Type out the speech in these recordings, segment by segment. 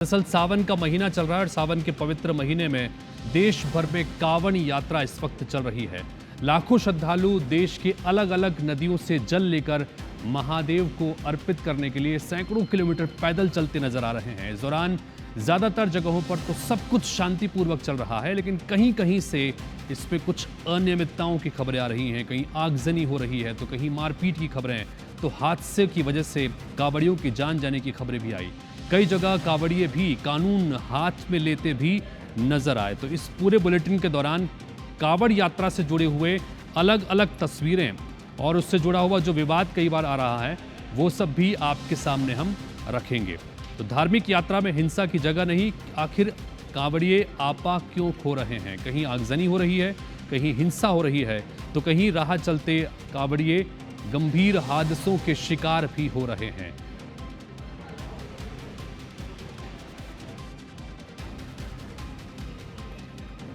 दरअसल सावन का महीना चल रहा है और सावन के पवित्र महीने में देश भर में कांवड़ यात्रा इस वक्त चल रही है। लाखों श्रद्धालु देश के अलग अलग नदियों से जल लेकर महादेव को अर्पित करने के लिए सैकड़ों किलोमीटर पैदल चलते नजर आ रहे हैं। इस दौरान ज्यादातर जगहों पर तो सब कुछ शांतिपूर्वक चल रहा है, लेकिन कहीं कहीं से इस पे कुछ अनियमितताओं की खबरें आ रही हैं। कहीं आगजनी हो रही है तो कहीं मारपीट की खबरें, तो हादसे की वजह से कांवड़ियों की जान जाने की खबरें भी आई। कई जगह कांवड़िए भी कानून हाथ में लेते भी नजर आए। तो इस पूरे बुलेटिन के दौरान कांवड़ यात्रा से जुड़े हुए अलग अलग तस्वीरें और उससे जुड़ा हुआ जो विवाद कई बार आ रहा है वो सब भी आपके सामने हम रखेंगे। तो धार्मिक यात्रा में हिंसा की जगह नहीं, आखिर कांवड़िए आपा क्यों खो रहे हैं? कहीं आगजनी हो रही है, कहीं हिंसा हो रही है, तो कहीं राह चलते कांवड़िए गंभीर हादसों के शिकार भी हो रहे हैं।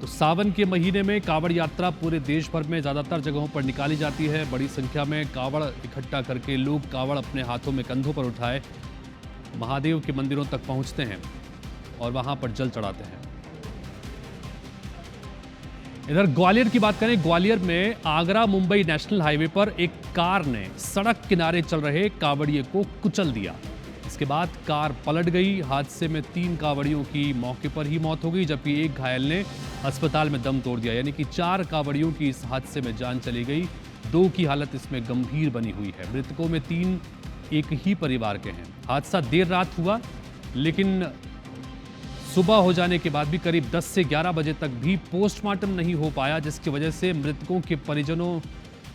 तो सावन के महीने में कांवड़ यात्रा पूरे देश भर में ज़्यादातर जगहों पर निकाली जाती है। बड़ी संख्या में कांवड़ इकट्ठा करके लोग कांवड़ अपने हाथों में कंधों पर उठाए महादेव के मंदिरों तक पहुंचते हैं और वहां पर जल चढ़ाते हैं। इधर ग्वालियर की बात करें, ग्वालियर में आगरा मुंबई नेशनल हाईवे पर एक कार ने सड़क किनारे चल रहे कांवड़िए को कुचल दिया। इसके बाद कार पलट गई। हादसे में 3 कांवड़ियों की मौके पर ही मौत हो गई, जबकि एक घायल ने अस्पताल में दम तोड़ दिया। यानी कि 4 कांवड़ियों की इस हादसे में जान चली गई, 2 की हालत इसमें गंभीर बनी हुई है। मृतकों में 3 एक ही परिवार के हैं। हादसा देर रात हुआ, लेकिन सुबह हो जाने के बाद भी करीब 10 से 11 बजे तक भी पोस्टमार्टम नहीं हो पाया, जिसकी वजह से मृतकों के परिजनों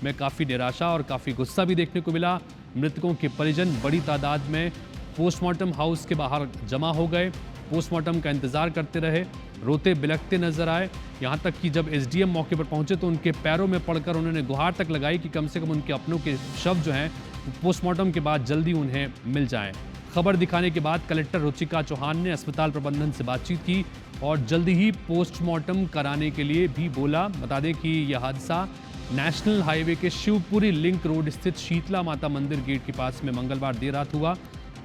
में काफ़ी निराशा और काफ़ी गुस्सा भी देखने को मिला। मृतकों के परिजन बड़ी तादाद में पोस्टमार्टम हाउस के बाहर जमा हो गए, पोस्टमार्टम का इंतजार करते रहे, रोते बिलखते नजर आए। यहां तक कि जब एसडीएम मौके पर पहुंचे तो उनके पैरों में पड़कर उन्होंने गुहार तक लगाई कि कम से कम उनके अपनों के शव जो हैं पोस्टमार्टम के बाद जल्दी उन्हें मिल जाएं। खबर दिखाने के बाद कलेक्टर रुचिका चौहान ने अस्पताल प्रबंधन से बातचीत की और जल्दी ही पोस्टमार्टम कराने के लिए भी बोला। बता दें कि यह हादसा नेशनल हाईवे के शिवपुरी लिंक रोड स्थित शीतला माता मंदिर गेट के पास में मंगलवार देर रात हुआ।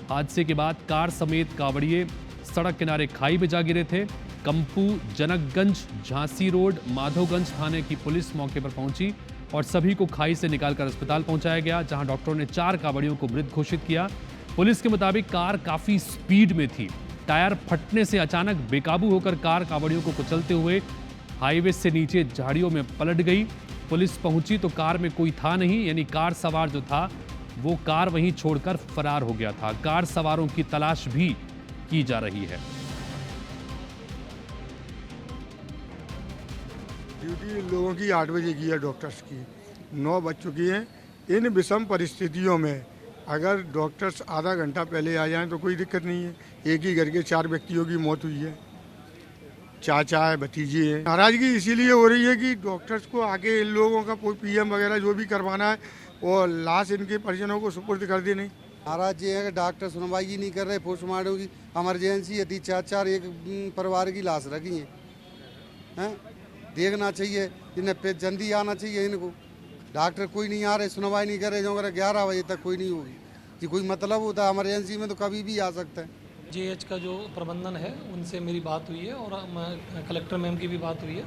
हादसे के बाद कार समेत कांवड़िए सड़क किनारे खाई में जा गिरे थे। कंपू, जनकगंज, झांसी रोड, माधोगंज थाने की पुलिस मौके पर पहुंची और सभी को खाई से निकालकर अस्पताल पहुंचाया गया, जहां डॉक्टरों ने 4 कांवड़ियों को मृत घोषित किया। पुलिस के मुताबिक कार काफी स्पीड में थी। टायर फटने से अचानक बेकाबू होकर कार कांवड़ियों को कुचलते हुए हाईवे से नीचे झाड़ियों में पलट गई। पुलिस पहुंची तो कार में कोई था नहीं, यानी कार सवार जो था वो कार वहीं छोड़कर फरार हो गया था। कार सवारों की तलाश भी की जा रही है। ड्यूटी लोगों की 8 बजे की है, डॉक्टर्स की 9 बज चुकी है। इन विषम परिस्थितियों में अगर डॉक्टर्स आधा घंटा पहले आ जाएं तो कोई दिक्कत नहीं है। एक ही घर के 4 व्यक्तियों की मौत हुई है, चाचा है, भतीजे हैं। नाराजगी इसीलिए हो रही है कि डॉक्टर्स को आगे इन लोगों का कोई पीएम वगैरह जो भी करवाना है और लाश इनके परिजनों को सुपुर्द कर दी नहीं। नाराज ये है कि डॉक्टर सुनवाई ही नहीं कर रहे। पोस्टमार्टम की इमरजेंसी है, 4 एक परिवार की लाश रखी हैं। देखना चाहिए इन्हें पे जल्दी आना चाहिए इनको। डॉक्टर कोई नहीं आ रहे, सुनवाई नहीं कर रहे। जो अगर 11 बजे तक कोई नहीं होगी कि कोई मतलब होता है इमरजेंसी में तो कभी भी आ सकता है। जेएच का जो प्रबंधन है उनसे मेरी बात हुई है और कलेक्टर मैम की भी बात हुई है।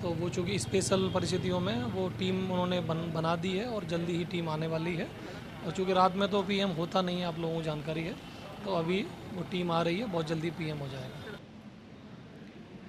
तो वो चूँकि स्पेशल परिस्थितियों में वो टीम उन्होंने बना दी है और जल्दी ही टीम आने वाली है। और चूँकि रात में तो पीएम होता नहीं है, आप लोगों को जानकारी है, तो अभी वो टीम आ रही है, बहुत जल्दी पीएम हो जाएगा।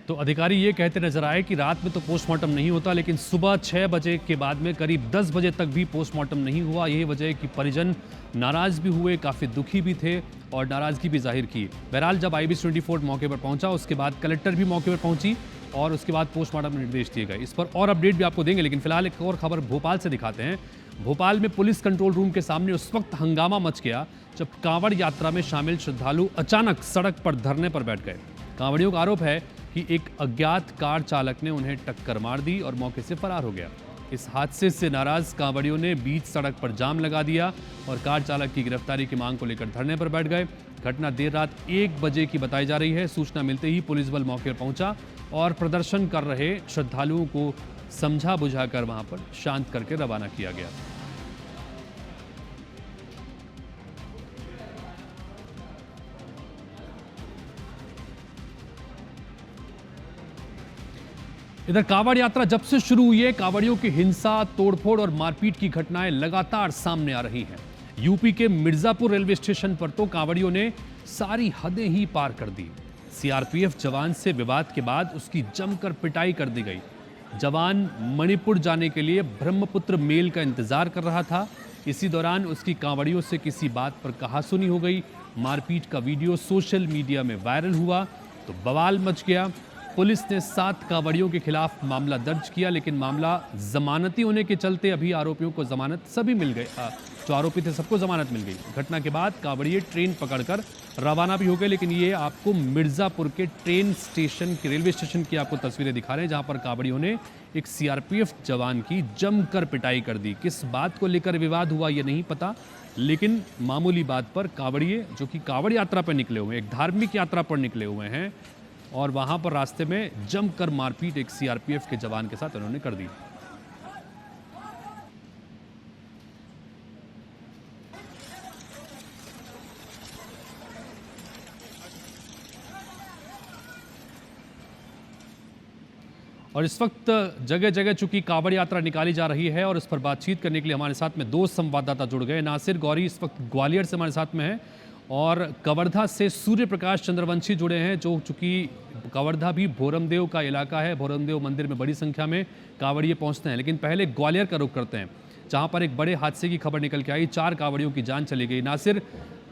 तो अधिकारी ये कहते नजर आए कि रात में तो पोस्टमार्टम नहीं होता, लेकिन सुबह 6 बजे के बाद में करीब 10 बजे तक भी पोस्टमार्टम नहीं हुआ। यही वजह है कि परिजन नाराज भी हुए, काफ़ी दुखी भी थे और नाराजगी भी जाहिर की। बहरहाल जब IBC 24 मौके पर पहुंचा, उसके बाद कलेक्टर भी मौके पर पहुंची और उसके बाद पोस्टमार्टम निर्देश दिए गए। इस पर और अपडेट भी आपको देंगे, लेकिन फिलहाल एक और खबर भोपाल से दिखाते हैं। भोपाल में पुलिस कंट्रोल रूम के सामने उस वक्त हंगामा मच गया जब कांवड़ यात्रा में शामिल श्रद्धालु अचानक सड़क पर धरने पर बैठ गए। कांवड़ियों का आरोप है कि एक अज्ञात कार चालक ने उन्हें टक्कर मार दी और मौके से फरार हो गया। इस हादसे से नाराज कांवड़ियों ने बीच सड़क पर जाम लगा दिया और कार चालक की गिरफ्तारी की मांग को लेकर धरने पर बैठ गए। घटना देर रात 1 बजे की बताई जा रही है। सूचना मिलते ही पुलिस बल मौके पर पहुंचा और प्रदर्शन कर रहे श्रद्धालुओं को समझा बुझाकर वहां पर शांत करके रवाना किया गया। इधर कांवड़ यात्रा जब से शुरू हुई है, कांवड़ियों की हिंसा, तोड़फोड़ और मारपीट की घटनाएं लगातार सामने आ रही हैं। यूपी के मिर्जापुर रेलवे स्टेशन पर तो कांवड़ियों ने सारी हदें ही पार कर दी। सीआरपीएफ जवान से विवाद के बाद उसकी जमकर पिटाई कर दी गई। जवान मणिपुर जाने के लिए ब्रह्मपुत्र मेल का इंतजार कर रहा था। इसी दौरान उसकी कांवड़ियों से किसी बात पर कहासुनी हो गई। मारपीट का वीडियो सोशल मीडिया में वायरल हुआ तो बवाल मच गया। पुलिस ने 7 कांवड़ियों के खिलाफ मामला दर्ज किया, लेकिन मामला जमानती होने के चलते अभी आरोपियों को जमानत सभी मिल गई। जो आरोपी थे सबको जमानत मिल गई। घटना के बाद कांवड़िए ट्रेन पकड़कर रवाना भी हो गए। लेकिन ये आपको मिर्जापुर के ट्रेन स्टेशन के रेलवे स्टेशन की आपको तस्वीरें दिखा रहे हैं, जहां पर कांवड़ियों ने एक सीआरपीएफ जवान की जमकर पिटाई कर दी। किस बात को लेकर विवाद हुआ ये नहीं पता, लेकिन मामूली बात पर कांवड़िए जो कि कांवड़ यात्रा पर निकले हुए हैं, एक धार्मिक यात्रा पर निकले हुए हैं, और वहां पर रास्ते में जमकर मारपीट एक सीआरपीएफ के जवान के साथ उन्होंने कर दी। और इस वक्त जगह जगह चूंकि कांवड़ यात्रा निकाली जा रही है, और इस पर बातचीत करने के लिए हमारे साथ में 2 संवाददाता जुड़ गए। नासिर गौरी इस वक्त ग्वालियर से हमारे साथ में है, और कवर्धा से सूर्य प्रकाश चंद्रवंशी जुड़े हैं, जो चूंकि कवर्धा भी भोरमदेव का इलाका है। भोरमदेव मंदिर में बड़ी संख्या में कांवड़िए पहुंचते हैं। लेकिन पहले ग्वालियर का रुख करते हैं, जहां पर एक बड़े हादसे की खबर निकल के आई। 4 कांवड़ियों की जान चली गई। नासिर,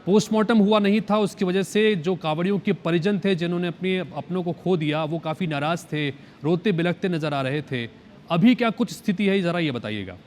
पोस्टमार्टम हुआ नहीं था, उसकी वजह से जो कांवड़ियों के परिजन थे जिन्होंने अपनों को खो दिया, वो काफ़ी नाराज़ थे, रोते बिलखते नजर आ रहे थे। अभी क्या कुछ स्थिति है, ज़रा ये बताइएगा।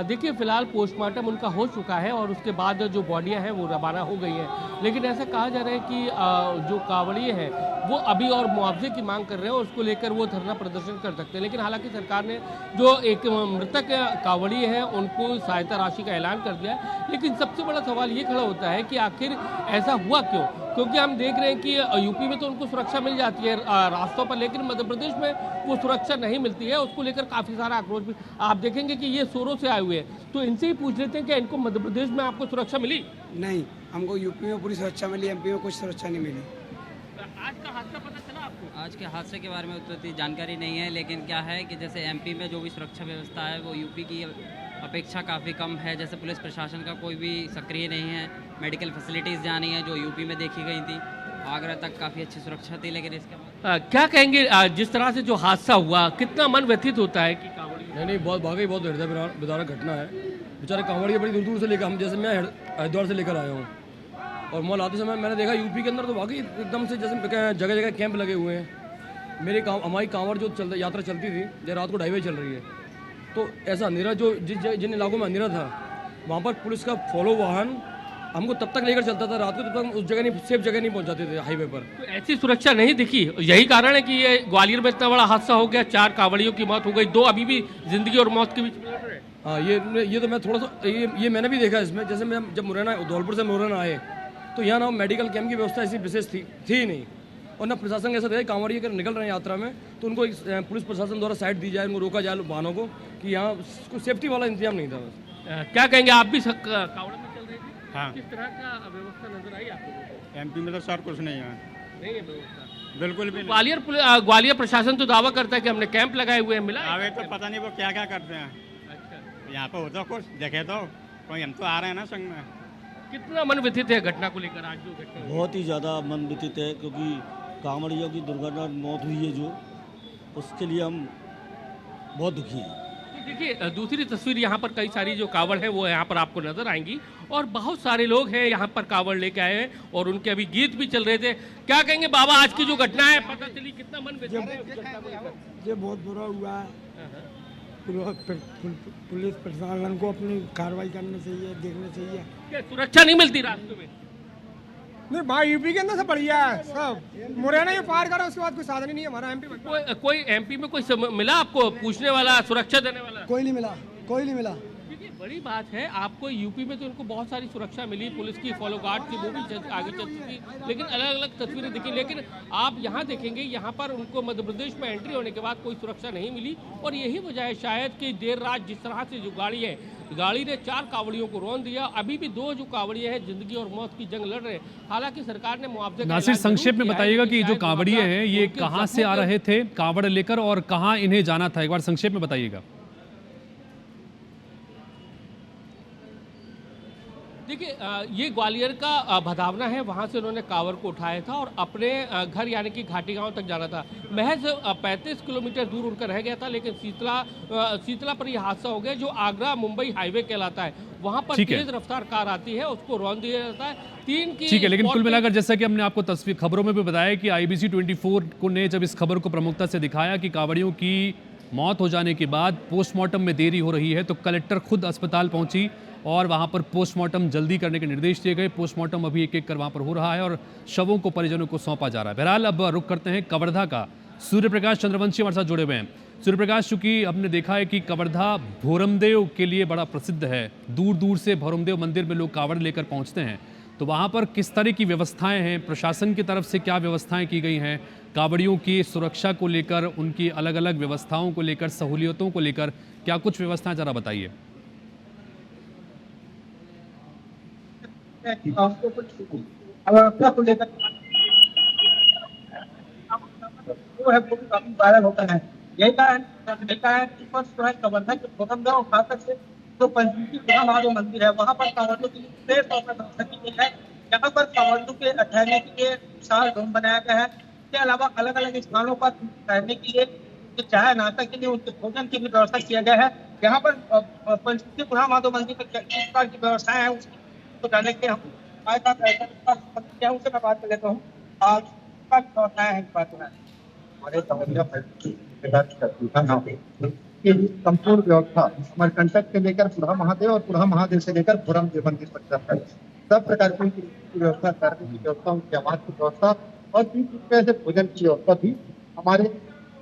देखिए, फिलहाल पोस्टमार्टम उनका हो चुका है और उसके बाद जो बॉडियां हैं वो रवाना हो गई हैं। लेकिन ऐसा कहा जा रहा है कि जो कांवड़िए हैं वो अभी और मुआवजे की मांग कर रहे हैं, और उसको लेकर वो धरना प्रदर्शन कर सकते हैं। लेकिन हालांकि सरकार ने जो एक मृतक कांवड़िए हैं उनको सहायता राशि का ऐलान कर दिया है। लेकिन सबसे बड़ा सवाल ये खड़ा होता है कि आखिर ऐसा हुआ क्यों? क्योंकि हम देख रहे हैं कि यूपी में तो उनको सुरक्षा मिल जाती है रास्तों पर, लेकिन मध्य प्रदेश में वो सुरक्षा नहीं मिलती है। उसको लेकर काफ़ी सारा आक्रोश भी आप देखेंगे कि ये शोरों से आए हुए हैं। तो इनसे ही पूछ लेते हैं कि इनको मध्य प्रदेश में आपको सुरक्षा मिली? नहीं, हमको यूपी में पूरी सुरक्षा मिली, एमपी में कुछ सुरक्षा नहीं मिली। आज का हादसा पता चला आपको? आज के हादसे के बारे में उतनी जानकारी नहीं है, लेकिन क्या है कि जैसे एमपी में जो भी सुरक्षा व्यवस्था है वो यूपी की अपेक्षा काफ़ी कम है। जैसे पुलिस प्रशासन का कोई भी सक्रिय नहीं है। मेडिकल फैसिलिटीज़ जहाँ नहीं है जो यूपी में देखी गई थी। आगरा तक काफ़ी अच्छी सुरक्षा थी, लेकिन इसके बाद क्या कहेंगे जिस तरह से जो हादसा हुआ, कितना मन व्यथित होता है कि कांवड़िए? नहीं, बहुत वाकई बहुत हृदय विदारक घटना है। बेचारे कांवड़िए बड़ी दूर दूर से लेकर, हम जैसे मैं हरिद्वार से लेकर आया हूँ, और मॉल आते समय मैंने देखा यूपी के अंदर तो वाकई एकदम से जैसे जगह जगह कैंप लगे हुए हैं। हमारी कांवड़ जो यात्रा चलती थी, जो रात को 2:30 बजे चल रही है, तो ऐसा अंधेरा जो जिन इलाकों में अंधेरा था, वहाँ पर पुलिस का फॉलो वाहन हमको तब तक लेकर चलता था रात को, तब तक उस जगह नहीं, सेफ जगह नहीं पहुँचाते थे हाईवे पर। तो ऐसी सुरक्षा नहीं दिखी, यही कारण है कि ये ग्वालियर में इतना बड़ा हादसा हो गया। 4 कांवड़ियों की मौत हो गई, 2 अभी भी जिंदगी और मौत के बीच में लड़ रहे हैं। हाँ, ये तो मैं थोड़ा सा ये मैंने भी देखा इसमें। जैसे मैं जब मुरैना, धौलपुर से मुरैना आए, तो यहाँ ना मेडिकल कैंप की व्यवस्था ऐसी विशेष थी ही नहीं, और ना प्रशासन ऐसा था कांवड़िए अगर निकल रहे हैं यात्रा में तो उनको पुलिस प्रशासन द्वारा साइड दी जाए, उनको रोका जाए वाहनों को, कि यहाँ कोई सेफ्टी वाला इंतजाम नहीं था बस। क्या कहेंगे, आप भी कांवड़ में चल रहे थे? हाँ। किस तरह का व्यवस्था नजर आई आपको? एमपी में तो सर कुछ नहीं है, नहीं है व्यवस्था बिल्कुल भी नहीं। ग्वालियर प्रशासन तो दावा करता है कि हमने कैंप लगाए हुए हैं, मिला है? आगे तो पता नहीं वो क्या क्या करते हैं। अच्छा, यहाँ पे होता कुछ देखे तो कोई, हम तो आ रहे हैं ना संग में। कितना मन व्यथित है घटना को लेकर? आज जो घटना हुई? बहुत ही ज़्यादा मन व्यथित है, क्योंकि कांवड़ियों की दुर्घटना मौत हुई है जो, उसके लिए हम बहुत दुखी हैं। देखिए, दूसरी तस्वीर यहाँ पर कई सारी जो कांवड़ है वो यहाँ पर आपको नजर आएंगी, और बहुत सारे लोग हैं यहाँ पर कांवड़ लेके आए हैं, और उनके अभी गीत भी चल रहे थे। क्या कहेंगे बाबा, आज की जो घटना है पता चली, कितना मन व्यथित है? ये बहुत बुरा हुआ है। पुलिस प्रशासन को अपनी कार्रवाई करनी चाहिए, देखना चाहिए। क्या सुरक्षा नहीं मिलती रास्ते में? नहीं भाई, यूपी के अंदर से बढ़िया है सब। मुरैना ये पार करो, उसके बाद कोई साधन ही नहीं है हमारा एमपी। कोई एमपी में कोई मिला आपको पूछने वाला, सुरक्षा देने वाला? कोई नहीं मिला, कोई नहीं मिला। देखिए, बड़ी बात है, आपको यूपी में तो इनको बहुत सारी सुरक्षा मिली, पुलिस की फॉलो गार्ड की, वो भी आगे चल चुकी, लेकिन अलग अलग तस्वीरें दिखी। लेकिन आप यहाँ देखेंगे, यहाँ पर उनको मध्य प्रदेश में एंट्री होने के बाद कोई सुरक्षा नहीं मिली, और यही वजह है शायद कि देर रात जिस तरह से जो गाड़ी है गाड़ी ने 4 कावड़ियों को रौंद दिया। अभी भी 2 जो कावड़िए हैं जिंदगी और मौत की जंग लड़ रहे हैं। हालांकि सरकार ने मुआवजे का नासिर, ऐलान संक्षेप जरूर में किया है, बताइएगा कि जो शायद कांवड़िए मुआवजा हैं ये उनके कहाँ से आ जख्मों रहे थे कांवड़ लेकर और कहाँ इन्हें जाना था, एक बार संक्षेप में बताइएगा। देखिए ये ग्वालियर का भदावना है, वहाँ से उन्होंने कांवड़ को उठाया था और अपने घर यानी कि घाटी गांव तक जाना था। महज 35 किलोमीटर दूर उनका रह गया था, लेकिन शीतला पर यह हादसा हो गया जो आगरा मुंबई हाईवे कहलाता है। वहाँ पर तेज रफ्तार कार आती है, उसको रौंद दिया जाता है। 3 की ठीक है, लेकिन कुल मिलाकर जैसा कि हमने आपको तस्वीर खबरों में भी बताया कि IBC 24 को ने जब इस खबर को प्रमुखता से दिखाया कि कांवड़ियों की मौत हो जाने के बाद पोस्टमार्टम में देरी हो रही है, तो कलेक्टर खुद अस्पताल पहुंची और वहां पर पोस्टमार्टम जल्दी करने के निर्देश दिए गए। पोस्टमार्टम अभी एक एक कर वहां पर हो रहा है और शवों को परिजनों को सौंपा जा रहा है। बहरहाल अब रुख करते हैं कवर्धा का। सूर्य प्रकाश चंद्रवंशी हमारे साथ जुड़े हुए हैं। सूर्य प्रकाश, चूंकि हमने देखा है कि कवर्धा भोरमदेव के लिए बड़ा प्रसिद्ध है, दूर दूर से भोरमदेव मंदिर में लोग कावड़ लेकर पहुंचते हैं, तो वहाँ पर किस तरह की व्यवस्थाएं हैं, प्रशासन की तरफ से क्या व्यवस्थाएं की गई हैं कावड़ियों की सुरक्षा को लेकर, उनकी अलग अलग व्यवस्थाओं को लेकर, सहूलियतों को लेकर क्या कुछ व्यवस्थाएं, जरा बताइए। वायरल होता है, यही देखा है कि कवर्धा के भोरमदेव खासकर से जो पंचमुखी महादेव मंदिर है वहाँ पर कांवड़ियों के लिए विशेष तौर पर व्यवस्था की गई है। यहाँ पर कांवड़ियों के ठहरने के लिए विशाल डोम बनाया गया है। इसके अलावा अलग अलग स्थानों पर ठहरने के लिए, चाय नाश्ता के लिए, उनके भोजन की भी व्यवस्था किया गया है। यहाँ पर पंचमुखी महादेव मंदिर पर किस प्रकार की व्यवस्था है उसको जानने के हम उनसे मैं बात कर लेता हूँ। व्यवस्था है हमारे संपूर्ण व्यवस्था अमरकंटक से लेकर पुरा महादेव और पुरा महादेव से लेकर भोरमदेव मंदिर तक है। सब प्रकार की व्यवस्था, करने की व्यवस्था, उनके आवास की व्यवस्था और 30 रुपये से भोजन की व्यवस्था भी हमारे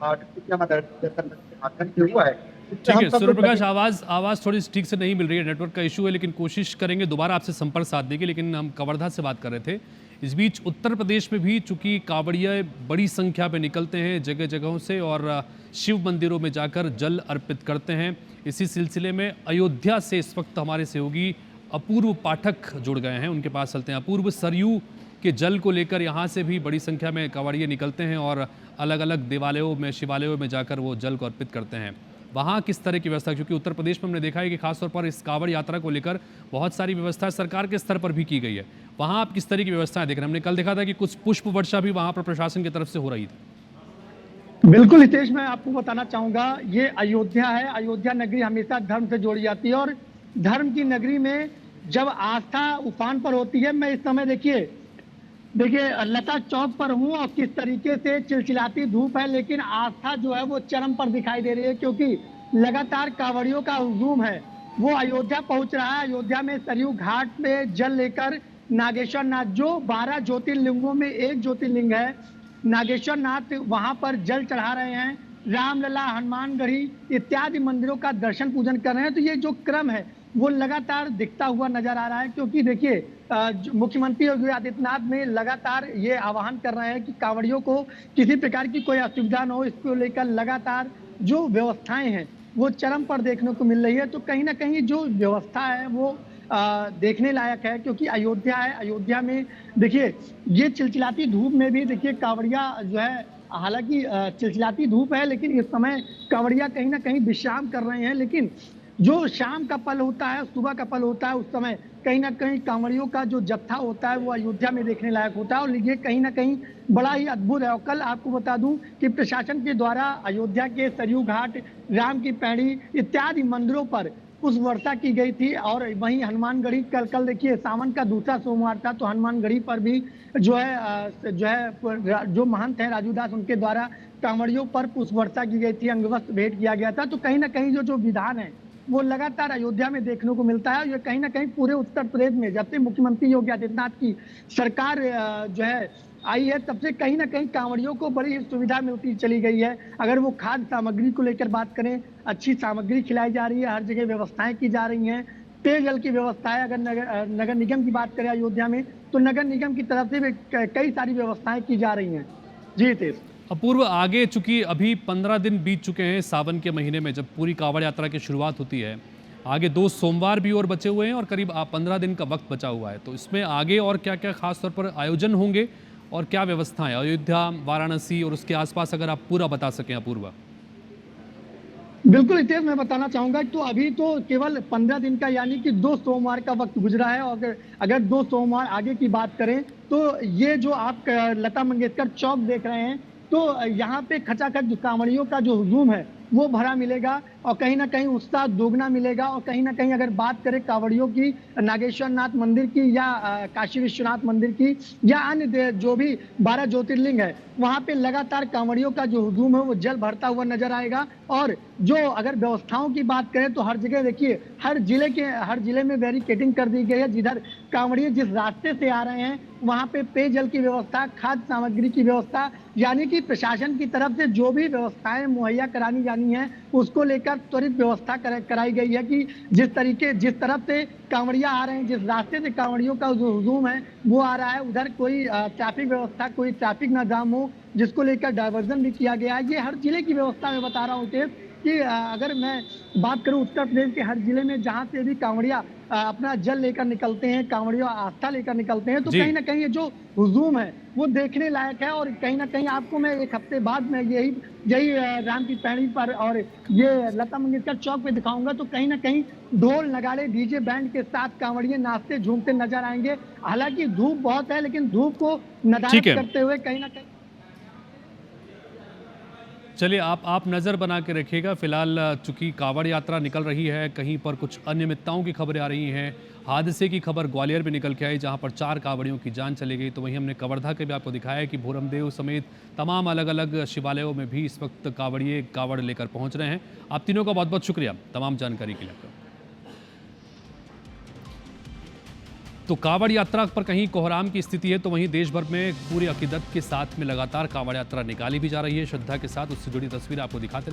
माध्यम से हुआ है। ठीक है सूर्य प्रकाश, आवाज थोड़ी ठीक से नहीं मिल रही है, नेटवर्क का इशू है, लेकिन कोशिश करेंगे दोबारा आपसे संपर्क साधने की। लेकिन हम कवर्धा से बात कर रहे थे। इस बीच उत्तर प्रदेश में भी चूंकि कांवड़िया बड़ी संख्या में निकलते हैं जगह जगहों से और शिव मंदिरों में जाकर जल अर्पित करते हैं, इसी सिलसिले में अयोध्या से इस वक्त हमारे सहयोगी अपूर्व पाठक जुड़ गए हैं, उनके पास चलते हैं। अपूर्व, सरयू के जल को लेकर यहाँ से भी बड़ी संख्या में कांवड़िये निकलते हैं और अलग अलग देवालयों में, शिवालयों में जाकर वो जल को अर्पित करते हैं। वहाँ किस तरह की व्यवस्था, क्योंकि उत्तर प्रदेश में हमने देखा है कि खासतौर पर इस कांवड़ यात्रा को लेकर बहुत सारी व्यवस्था सरकार के स्तर पर भी की गई है, वहाँ आप किस तरह की व्यवस्थाएं देख रहे हैं? हमने कल देखा था कि कुछ पुष्प वर्षा भी वहाँ पर प्रशासन की तरफ से हो रही थी। बिल्कुल हितेश, मैं आपको बताना चाहूंगा, ये अयोध्या है। अयोध्या नगरी हमेशा धर्म से जोड़ी जाती है और धर्म की नगरी में जब आस्था उफान पर होती है, मैं इस समय देखिए लता चौक पर हूँ और किस तरीके से चिलचिलाती धूप है, लेकिन आस्था जो है वो चरम पर दिखाई दे रही है, क्योंकि लगातार कांवड़ियों का हुजूम है वो अयोध्या पहुंच रहा है। अयोध्या में सरयू घाट पे जल लेकर नागेश्वर नाथ, जो 12 ज्योतिर्लिंगों में एक ज्योतिर्लिंग है, नागेश्वर नाथ, वहां पर जल चढ़ा रहे हैं। रामलला, हनुमानगढ़ी इत्यादि मंदिरों का दर्शन पूजन कर रहे हैं। तो ये जो क्रम है वो लगातार दिखता हुआ नजर आ रहा है, क्योंकि देखिए मुख्यमंत्री योगी आदित्यनाथ ने लगातार ये आह्वान कर रहे हैं कि कांवड़ियों को किसी प्रकार की कोई असुविधा न हो, इसको लेकर लगातार जो व्यवस्थाएं हैं वो चरम पर देखने को मिल रही है। तो कहीं ना कहीं जो व्यवस्था है वो देखने लायक है, क्योंकि अयोध्या है। अयोध्या में देखिए ये चिलचिलाती धूप में भी देखिए कांवड़िया जो है, हालांकि चिलचिलाती धूप है, लेकिन इस समय कांवड़िया कहीं ना कहीं विश्राम कर रहे हैं। लेकिन जो शाम का पल होता है, सुबह का पल होता है, उस समय कहीं ना कहीं कांवड़ियों का जो जत्था होता है वो अयोध्या में देखने लायक होता है और ये कहीं ना कहीं बड़ा ही अद्भुत है। और कल आपको बता दूं कि प्रशासन के द्वारा अयोध्या के सरयू घाट, राम की पैड़ी इत्यादि मंदिरों पर पुष्प वर्षा की गई थी। और वहीं हनुमानगढ़ी कल देखिए सावन का दूसरा सोमवार था, तो हनुमानगढ़ी पर भी जो महंत हैं राजूदास, उनके द्वारा कांवड़ियों पर पुष्प वर्षा की गई थी, अंगवस्त्र भेंट किया गया था। तो कहीं ना कहीं जो विधान है वो लगातार अयोध्या में देखने को मिलता है। ये कहीं ना कहीं पूरे उत्तर प्रदेश में जब से मुख्यमंत्री योगी आदित्यनाथ की सरकार जो है आई है, तब से कहीं ना कहीं कांवड़ियों को बड़ी सुविधा मिलती चली गई है। अगर वो खाद्य सामग्री को लेकर बात करें, अच्छी सामग्री खिलाई जा रही है, हर जगह व्यवस्थाएं की जा रही हैं। पेयजल की व्यवस्था है, अगर नगर निगम की बात करें अयोध्या में, तो नगर निगम की तरफ से भी कई सारी व्यवस्थाएं की जा रही हैं। जी हितेश। अपूर्व, आगे चूंकि अभी 15 दिन बीत चुके हैं सावन के महीने में, जब पूरी कांवड़ यात्रा की शुरुआत होती है, आगे 2 सोमवार भी और बचे हुए हैं और करीब 15 दिन का वक्त बचा हुआ है, तो इसमें आगे और क्या क्या खास तौर पर आयोजन होंगे और क्या व्यवस्थाएं अयोध्या, वाराणसी और उसके आसपास, अगर आप पूरा बता सकें अपूर्वा। बिल्कुल हितेश, मैं बताना चाहूंगा तो अभी तो केवल 15 दिन का यानी कि 2 सोमवार का वक्त गुजरा है। और अगर 2 सोमवार आगे की बात करें तो ये जो आप लता मंगेशकर चौक देख रहे हैं, तो यहाँ पे खचाखच जो कांवड़ियों का जो हुजूम है वो भरा मिलेगा और कहीं ना कहीं उत्साह दोगुना मिलेगा। और कहीं ना कहीं अगर बात करें कांवड़ियों की नागेश्वर नाथ मंदिर की या काशी विश्वनाथ मंदिर की या अन्य जो भी 12 ज्योतिर्लिंग है, वहां पे लगातार कांवड़ियों का जो हुजूम है वो जल भरता हुआ नजर आएगा। और जो अगर व्यवस्थाओं की बात करें तो हर जगह देखिए, हर जिले में बैरिकेडिंग कर दी गई है। जिधर कांवड़िए जिस रास्ते से आ रहे हैं वहां पे पेयजल की व्यवस्था, खाद्य सामग्री की व्यवस्था, यानी कि प्रशासन की तरफ से जो भी व्यवस्थाएं मुहैया करानी जानी है उसको लेकर त्वरित व्यवस्था कराई गई है कि जिस तरफ से कांवड़िया आ रहे हैं, जिस रास्ते से कांवड़ियों का जो हुजूम है वो आ रहा है, उधर कोई ट्रैफिक व्यवस्था, कोई ट्रैफिक ना जाम हो, जिसको लेकर डायवर्जन भी किया गया है। ये हर जिले की व्यवस्था मैं बता रहा हूँ कि अगर मैं बात करूं उत्तर प्रदेश के हर जिले में जहां से भी कांवड़िया अपना जल लेकर निकलते हैं, कांवड़िया आस्था लेकर निकलते हैं, तो कहीं ना कहीं ये जो हुजूम है वो देखने लायक है। और कहीं ना कहीं आपको मैं 1 हफ्ते बाद में यही राम की पैड़ी पर और ये लता मंगेशकर चौक पे दिखाऊंगा, तो कहीं ना कहीं ढोल नगाड़े डीजे बैंड के साथ कांवड़िए नाचते झूमते नजर आएंगे। हालांकि धूप बहुत है, लेकिन धूप को नदारद करते हुए कहीं ना कहीं। चलिए, आप नज़र बना के रखिएगा। फिलहाल चूंकि कांवड़ यात्रा निकल रही है, कहीं पर कुछ अनियमितताओं की खबरें आ रही हैं। हादसे की खबर ग्वालियर में निकल के आई जहां पर 4 कांवड़ियों की जान चली गई, तो वहीं हमने कवर्धा के भी आपको दिखाया है कि भोरमदेव समेत तमाम अलग अलग शिवालयों में भी इस वक्त कांवड़िए कांवड़ लेकर पहुंच रहे हैं। आप तीनों का बहुत बहुत शुक्रिया तमाम जानकारी के लिए। तो कांवड़ यात्रा पर कहीं कोहराम की स्थिति है, तो वहीं देश भर में पूरी अकीदत के साथ में लगातार कांवड़ यात्रा निकाली भी जा रही है श्रद्धा के साथ। उससे जुड़ी तस्वीर आपको दिखाते रहे।